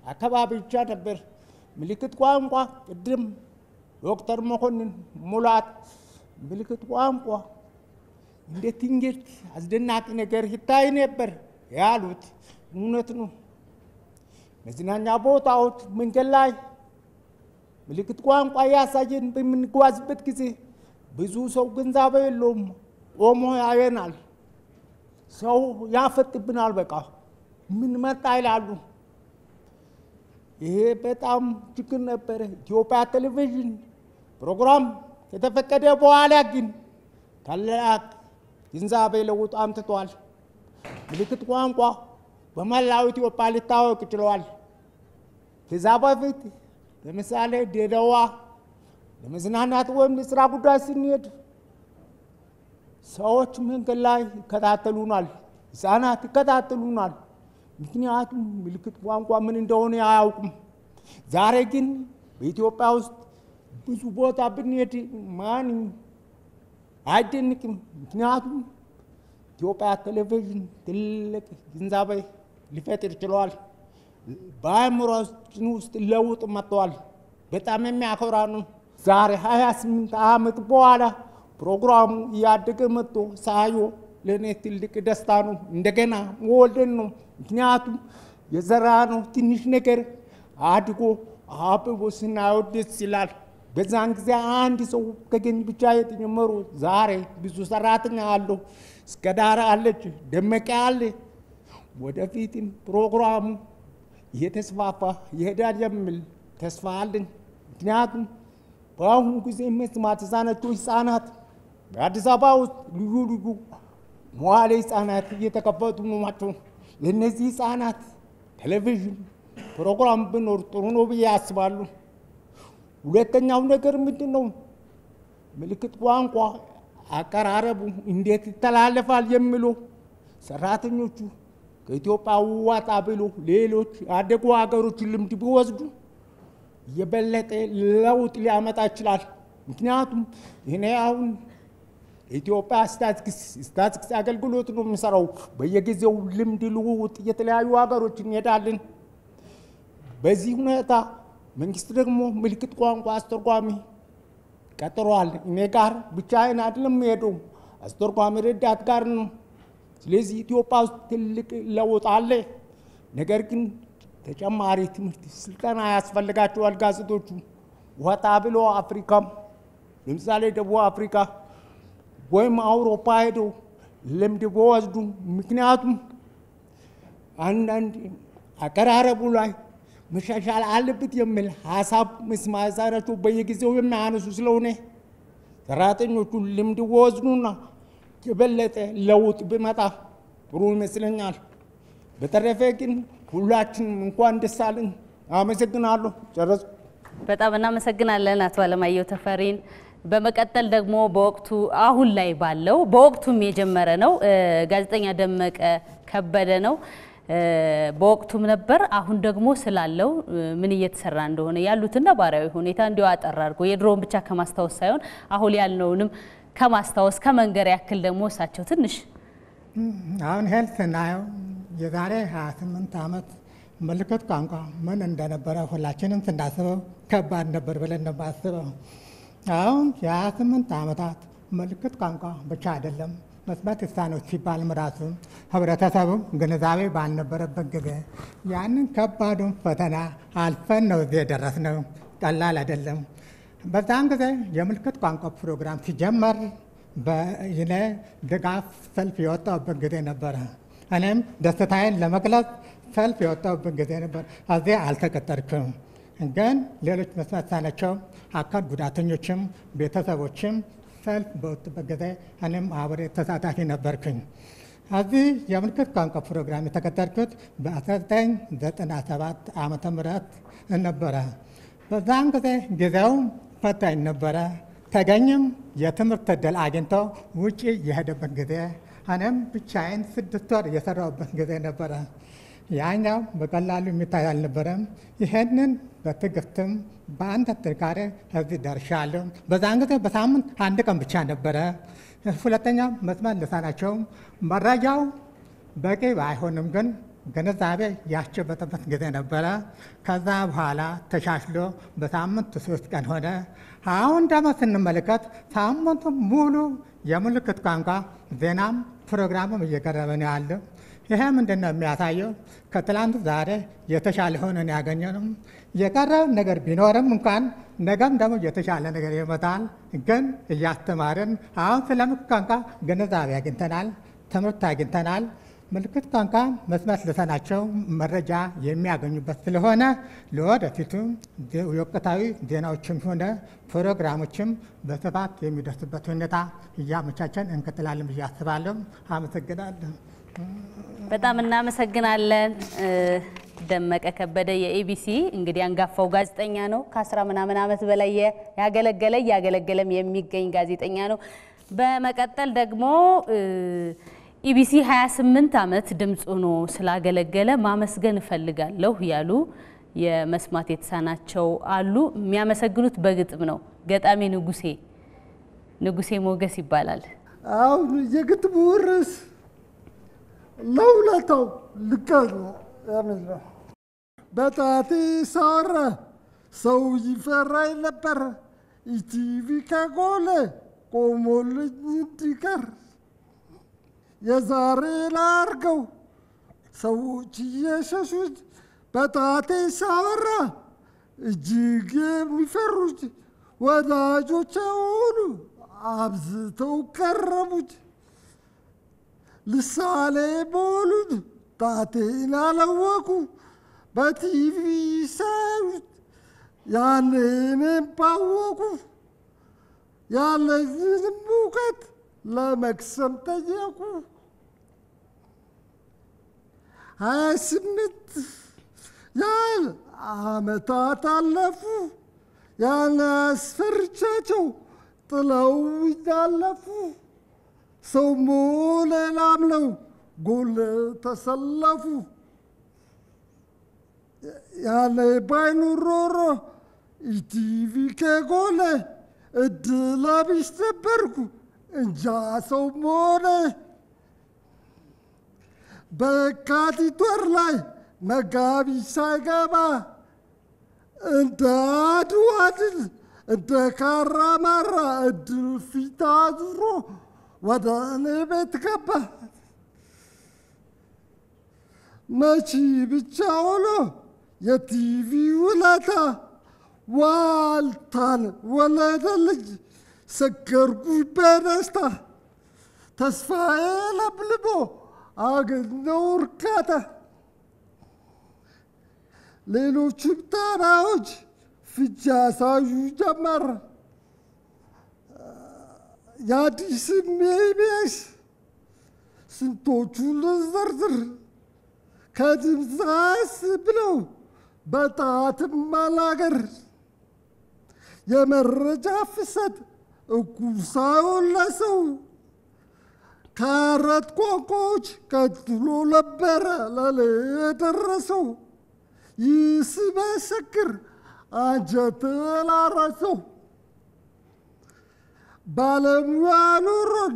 አካባቢ ብቻ ነበር ምልክት ቋንቋ። ቅድም ዶክተር መኮንን ሙላት ምልክት ቋንቋ እንደ ትንግርት አስደናቂ ነገር ይታይ ነበር ያሉት እውነት ነው። መዝናኛ ቦታዎች መንገድ ላይ ምልክት ቋንቋ ያሳየን በምንጓዝበት ጊዜ ብዙ ሰው ገንዘብ የለውም ቆሞ ያየናል። ሰው ያፈጥብናል። በቃ ምን መጣ ይላሉ። ይሄ በጣም ችግር ነበር። ኢትዮጵያ ቴሌቪዥን ፕሮግራም ከተፈቀደ በኋላ ግን ታላቅ ገንዘብ ለውጥ አምጥቷል። ምልክት ቋንቋ በመላው ኢትዮጵያ ሊታወቅ ችሏል። ከዛ በፊት ለምሳሌ ድሬዳዋ ለመዝናናት ወይም ለስራ ጉዳይ ስንሄድ ሰዎች መንገድ ላይ ይከታተሉናል፣ ህፃናት ይከታተሉናል። ምክንያቱም ምልክት ቋንቋ ምን እንደሆነ አያውቁም። ዛሬ ግን በኢትዮጵያ ውስጥ ብዙ ቦታ ብንሄድ ማንም አይደንቅም። ምክንያቱም ኢትዮጵያ ቴሌቪዥን ትልቅ ግንዛቤ ሊፈጥር ችሏል። በአእምሮአችን ውስጥ ለውጥ መጥቷል። በጣም የሚያኮራ ነው። ዛሬ 28 ዓመት በኋላ ፕሮግራሙ እያደገ መጥቶ ሳየው ለእኔ ትልቅ ደስታ ነው። እንደገና መወልደን ነው። ምክንያቱም የዘራነው ትንሽ ነገር አድጎ አብቦ ስናየው ደስ ይላል። በዛን ጊዜ አንድ ሰው ተገኝ ብቻ የተጀመሩ ዛሬ ብዙ ሰራተኛ አለው። እስከ ዳር አለች፣ ደመቀ አለ። ወደፊትም ፕሮግራሙ እየተስፋፋ ይሄዳል የሚል ተስፋ አለኝ። ምክንያቱም በአሁኑ ጊዜ መስማት የተሳናቸው ህፃናት በአዲስ አበባ ውስጥ ልዩ ልዩ መዋዕለ ህፃናት እየተከፈቱ ናቸው። ለእነዚህ ህፃናት ቴሌቪዥን ፕሮግራም ቢኖር ጥሩ ነው ብዬ አስባለሁ። ሁለተኛው ነገር ምንድን ነው? ምልክት ቋንቋ አቀራረቡ እንዴት ይተላለፋል የሚለው ሰራተኞቹ ከኢትዮጵያ ወጣ ብሎ ሌሎች ያደጉ ሀገሮች ልምድ ቢወስዱ የበለጠ ለውጥ ሊያመጣ ይችላል። ምክንያቱም እኔ አሁን ኢትዮጵያ ስታቲስቲክስ አገልግሎት ነው የምሰራው። በየጊዜው ልምድ ልውውጥ የተለያዩ ሀገሮች እንሄዳለን። በዚህ ሁኔታ መንግስት ደግሞ ምልክት ቋንቋ አስተርጓሚ ቀጥሯል። እኔ ጋር ብቻዬን አይደለም የምሄደው፣ አስተርጓሚ ረዳት ጋር ነው። ስለዚህ ኢትዮጵያ ውስጥ ትልቅ ለውጥ አለ። ነገር ግን ተጨማሪ ትምህርት ስልጠና ያስፈልጋቸዋል። ጋዜጦቹ ወጣ ብሎ አፍሪካም ለምሳሌ ደቡብ አፍሪካ ወይም አውሮፓ ሄደው ልምድ ቢወስዱ፣ ምክንያቱም አንዳንድ አቀራረቡ ላይ መሻሻል አለበት የሚል ሀሳብ መስማዛረቱ በየጊዜው የሚያነሱ ስለሆነ ሰራተኞቹ ልምድ ወስዱና የበለጠ ለውጥ ቢመጣ ጥሩ ይመስለኛል። በተረፈ ግን ሁላችንም እንኳን ደስ አለን። አመሰግናለሁ። ጨረስኩ። በጣም እናመሰግናለን አቶ አለማየሁ ተፈሪን። በመቀጠል ደግሞ በወቅቱ አሁን ላይ ባለው በወቅቱም የጀመረ ነው ጋዜጠኛ ደመቀ ከበደ ነው። በወቅቱም ነበር አሁን ደግሞ ስላለው ምን እየተሰራ እንደሆነ ያሉትና ባራዊ ሁኔታ እንዲው አጠር አድርጎ የድሮውን ብቻ ከማስታወስ ሳይሆን አሁን ያለውንም ከማስታወስ ከመንገር ያክል ደግሞ እሳቸው ትንሽ አሁን ሄልት ናየው የዛሬ 28 ዓመት ምልክት ቋንቋ ምን እንደነበረ ሁላችንም ስናስበው ከባድ ነበር ብለን ነው የማስበው። አሁን የ28 ዓመታት ምልክት ቋንቋ ብቻ አይደለም መስማት የተሳነው ሲባል ራሱ ህብረተሰቡ ግንዛቤ ባልነበረበት ጊዜ ያንን ከባዱን ፈተና አልፈን ነው እዚህ የደረስነው። ቀላል አይደለም። በዛን ጊዜ የምልክት ቋንቋ ፕሮግራም ሲጀመር በይነ ድጋፍ ሰልፍ የወጣሁበት ጊዜ ነበረ። እኔም ደስታዬን ለመግለጽ ሰልፍ የወጣሁበት ጊዜ ነበር። እዚህ አልተቀጠርኩም፣ ግን ሌሎች መስማት የተሳናቸው አካል ጉዳተኞችም ቤተሰቦችም ሰልፍ በወጡበት ጊዜ እኔም አብሬ ተሳታፊ ነበርኩኝ። እዚህ የምልክት ቋንቋ ፕሮግራም የተቀጠርኩት በ1997 ዓመተ ምህረት ነበረ። በዛን ጊዜ ጊዜው ፈታኝ ነበረ። ተገኝም የትምህርት ዕድል አግኝቶ ውጭ የሄደበት ጊዜ እኔም ብቻዬን 6 ወር የሰራሁበት ጊዜ ነበረ። ያኛው በቀላሉ የሚታይ አልነበረም። ይሄንን በትዕግስትም በአንድ ጥንካሬ እዚህ ደርሻለሁ። በዛን ጊዜ በሳምንት 1 ቀን ብቻ ነበረ። ሁለተኛ መስማት የተሳናቸው መረጃው በቂ ባይሆንም ግን ግንዛቤ ያስጨበጠበት ጊዜ ነበረ። ከዛ በኋላ ተሻሽሎ በሳምንት 3 ቀን ሆነ። አሁን ደግሞ ስንመለከት ሳምንቱ ሙሉ የምልክት ቋንቋ ዜናም ፕሮግራምም እየቀረበ ነው ያለው። ይሄ ምንድን ነው የሚያሳየው? ከትላንት ዛሬ የተሻለ ሆነን ያገኘነው። የቀረው ነገር ቢኖርም እንኳን ነገም ደግሞ የተሻለ ነገር ይመጣል። ግን እያስተማርን አሁን ስለ ምልክት ቋንቋ ግንዛቤ አግኝተናል፣ ትምህርት አግኝተናል። ምልክት ቋንቋ መስማት የተሳናቸው መረጃ የሚያገኙበት ስለሆነ ለወደፊቱ የወቅታዊ ዜናዎችም ሆነ ፕሮግራሞችም በስፋት የሚደርስበት ሁኔታ እያመቻቸን እንቀጥላለን ብዬ አስባለሁ። አመሰግናለሁ። በጣም እናመሰግናለን። ደመቀ ከበደ የኢቢሲ እንግዲህ አንጋፋው ጋዜጠኛ ነው። ከ10 ምናምን ዓመት በላይ ያገለገለም የሚገኝ ጋዜጠኛ ነው። በመቀጠል ደግሞ ኢቢሲ 28 ዓመት ድምጽ ሆኖ ስላገለገለ ማመስገን እፈልጋለሁ ያሉ የመስማት የተሳናቸው አሉ። የሚያመሰግኑት በግጥም ነው። ገጣሚ ንጉሴ ሞገስ ይባላል። አሁን የግጥሙ ርዕስ ለውለታው ልቀት ነው የሚለው። በጣቴ ሳወራ ሰው ይፈራኝ ነበር፣ ኢቲቪ ከጎለ ቆሞልኝ እንዲቀር የዛሬ ላርገው ሰዎች እየሸሹት በጣቴ ሳወራ እጅግ የሚፈሩት ወዳጆቼ ሁሉ አብዝተው ቀረቡት። ልሳኔ በሉት ጣቴን አላወቁ በቲቪ ሳዩት ያኔ እኔም ባወቁ ያለኝንም እውቀት ለመቅሰም ጠየቁ። 28 ያህል ዓመታት አለፉ ያን አስፈርቻቸው ጥለውኝ አለፉ። ሰው ሌላም ነው ጎል ተሰለፉ። ያለ ባይኖር ኖሮ ኢቲቪ ከጎለ እድል ቢስ ነበርኩ እንጃ ሰው ሆነ። በካቲት ወር ላይ መጋቢት ሳይገባ እንደ አድዋ ድል እንደ ካራማራ እድል ፊት አዙሮ ወደ እኔ ቤት ገባ። መቺ ብቻ ሆኖ የቲቪ ውለታ ዋልታን ወለደልኝ ሰከርኩኝ በደስታ። ተስፋዬ ለምልሞ አገኘሁ እርካታ። ሌሎችም ጣቢያዎች ፍንጭ ያሳዩ ጀመር። የአዲስም ኢቢኤስ ስንቶቹን ልዘርዝር? ከድምፅ አስ ብለው በጣትም ማላገር የመረጃ ፍሰት እኩል ሳይሆን ለሰው ከአራት ቋንቋዎች ቀጥሎ ነበረ ለኔ የደረሰው። ይህ ሲመሰክር አንጀት ላረሰው ባለሙያ ኑሮን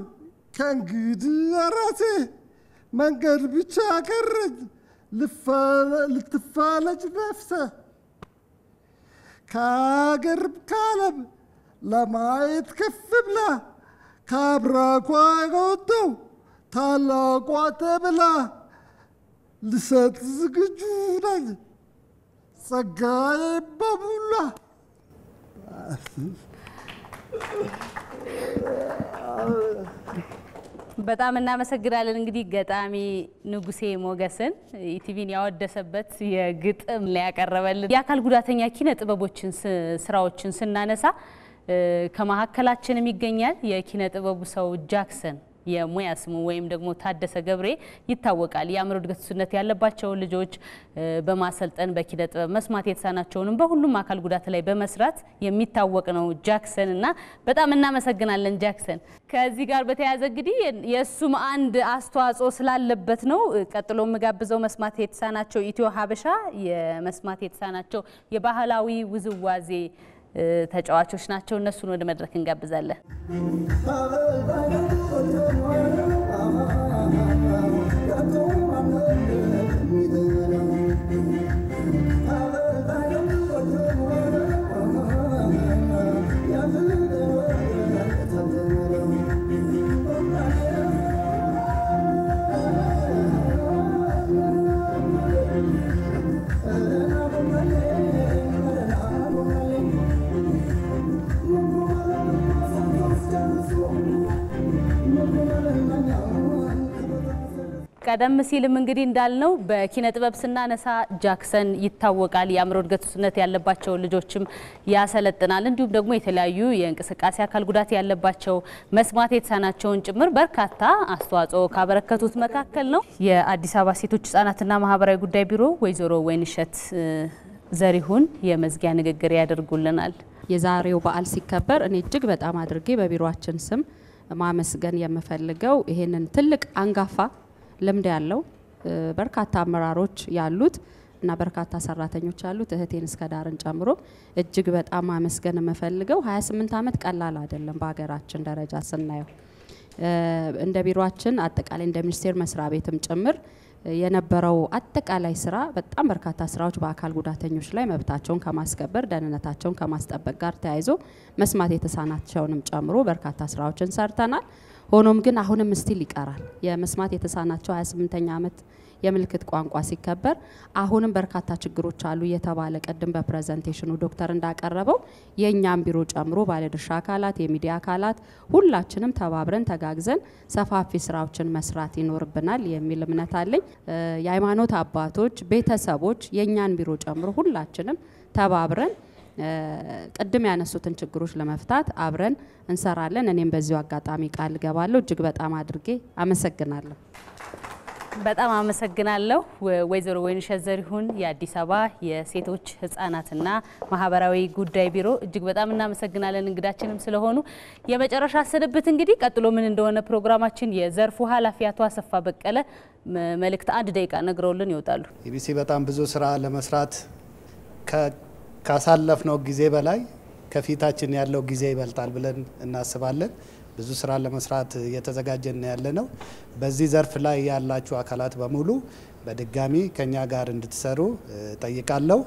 ከእንግዲህ የራሴ መንገድ ብቻ ቀረኝ ልትፋለጅ ነፍሰ ከአገር ከዓለም ለማየት ከፍ ብላ ከአብራኳ የወጣው ታላቋ ተብላ ልሰጥ ዝግጁ ነኝ ጸጋዬ በሙላ። በጣም እናመሰግናለን። እንግዲህ ገጣሚ ንጉሴ ሞገስን ኢቲቪን ያወደሰበት የግጥም ላይ ያቀረበልን የአካል ጉዳተኛ ኪነ ጥበቦችን ስራዎችን ስናነሳ ከመሀከላችንም ይገኛል የኪነ ጥበቡ ሰው ጃክሰን የሙያ ስሙ ወይም ደግሞ ታደሰ ገብሬ ይታወቃል። የአእምሮ እድገት ውስንነት ያለባቸው ልጆች በማሰልጠን በኪነ ጥበብ መስማት የተሳናቸውንም በሁሉም አካል ጉዳት ላይ በመስራት የሚታወቅ ነው ጃክሰን እና በጣም እናመሰግናለን ጃክሰን። ከዚህ ጋር በተያያዘ እንግዲህ የእሱም አንድ አስተዋጽኦ ስላለበት ነው ቀጥሎ የምጋብዘው መስማት የተሳናቸው ኢትዮ ሀበሻ የመስማት የተሳናቸው የባህላዊ ውዝዋዜ ተጫዋቾች ናቸው። እነሱን ወደ መድረክ እንጋብዛለን። ቀደም ሲልም እንግዲህ እንዳልነው በኪነ ጥበብ ስናነሳ ጃክሰን ይታወቃል። የአእምሮ እድገት ውስንነት ያለባቸው ልጆችም ያሰለጥናል። እንዲሁም ደግሞ የተለያዩ የእንቅስቃሴ አካል ጉዳት ያለባቸው መስማት የተሳናቸውን ጭምር በርካታ አስተዋጽኦ ካበረከቱት መካከል ነው። የአዲስ አበባ ሴቶች ህጻናትና ማህበራዊ ጉዳይ ቢሮ ወይዘሮ ወይንሸት ዘሪሁን የመዝጊያ ንግግር ያደርጉልናል። የዛሬው በዓል ሲከበር እኔ እጅግ በጣም አድርጌ በቢሮአችን ስም ማመስገን የምፈልገው ይሄንን ትልቅ አንጋፋ ልምድ ያለው በርካታ አመራሮች ያሉት እና በርካታ ሰራተኞች ያሉት እህቴን እስከ ዳርን ጨምሮ እጅግ በጣም ማመስገን የምፈልገው 28 ዓመት ቀላል አይደለም። በሀገራችን ደረጃ ስናየው እንደ ቢሮአችን አጠቃላይ እንደ ሚኒስቴር መስሪያ ቤትም ጭምር የነበረው አጠቃላይ ስራ በጣም በርካታ ስራዎች በአካል ጉዳተኞች ላይ መብታቸውን ከማስከበር ደህንነታቸውን ከማስጠበቅ ጋር ተያይዞ መስማት የተሳናቸውንም ጨምሮ በርካታ ስራዎችን ሰርተናል። ሆኖም ግን አሁንም ስቲል ይቀራል። የመስማት የተሳናቸው 28ኛ ዓመት የምልክት ቋንቋ ሲከበር አሁንም በርካታ ችግሮች አሉ የተባለ ቀደም በፕሬዘንቴሽኑ ዶክተር እንዳቀረበው የኛም ቢሮ ጨምሮ ባለድርሻ አካላት የሚዲያ አካላት ሁላችንም ተባብረን ተጋግዘን ሰፋፊ ስራዎችን መስራት ይኖርብናል የሚል እምነት አለኝ። የሃይማኖት አባቶች፣ ቤተሰቦች የኛን ቢሮ ጨምሮ ሁላችንም ተባብረን ቀደም ያነሱትን ችግሮች ለመፍታት አብረን እንሰራለን። እኔም በዚሁ አጋጣሚ ቃል ገባለሁ። እጅግ በጣም አድርጌ አመሰግናለሁ። በጣም አመሰግናለሁ ወይዘሮ ወይንሸት ዘሪሁን የአዲስ አበባ የሴቶች ህጻናትና ማህበራዊ ጉዳይ ቢሮ እጅግ በጣም እናመሰግናለን እንግዳችንም ስለሆኑ። የመጨረሻ ስንብት እንግዲህ ቀጥሎ ምን እንደሆነ ፕሮግራማችን የዘርፉ ኃላፊ አቶ አሰፋ በቀለ መልእክት 1 ደቂቃ ነግረውልን ይወጣሉ። ኢቢሲ በጣም ብዙ ስራ ለመስራት ካሳለፍነው ጊዜ በላይ ከፊታችን ያለው ጊዜ ይበልጣል ብለን እናስባለን። ብዙ ስራ ለመስራት እየተዘጋጀን ያለነው። በዚህ ዘርፍ ላይ ያላችሁ አካላት በሙሉ በድጋሚ ከኛ ጋር እንድትሰሩ ጠይቃለሁ።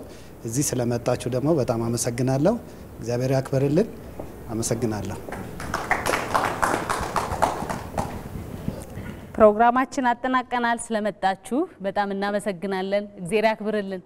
እዚህ ስለመጣችሁ ደግሞ በጣም አመሰግናለሁ። እግዚአብሔር ያክብርልን። አመሰግናለሁ። ፕሮግራማችን አጠናቀናል። ስለመጣችሁ በጣም እናመሰግናለን። እግዚአብሔር ያክብርልን።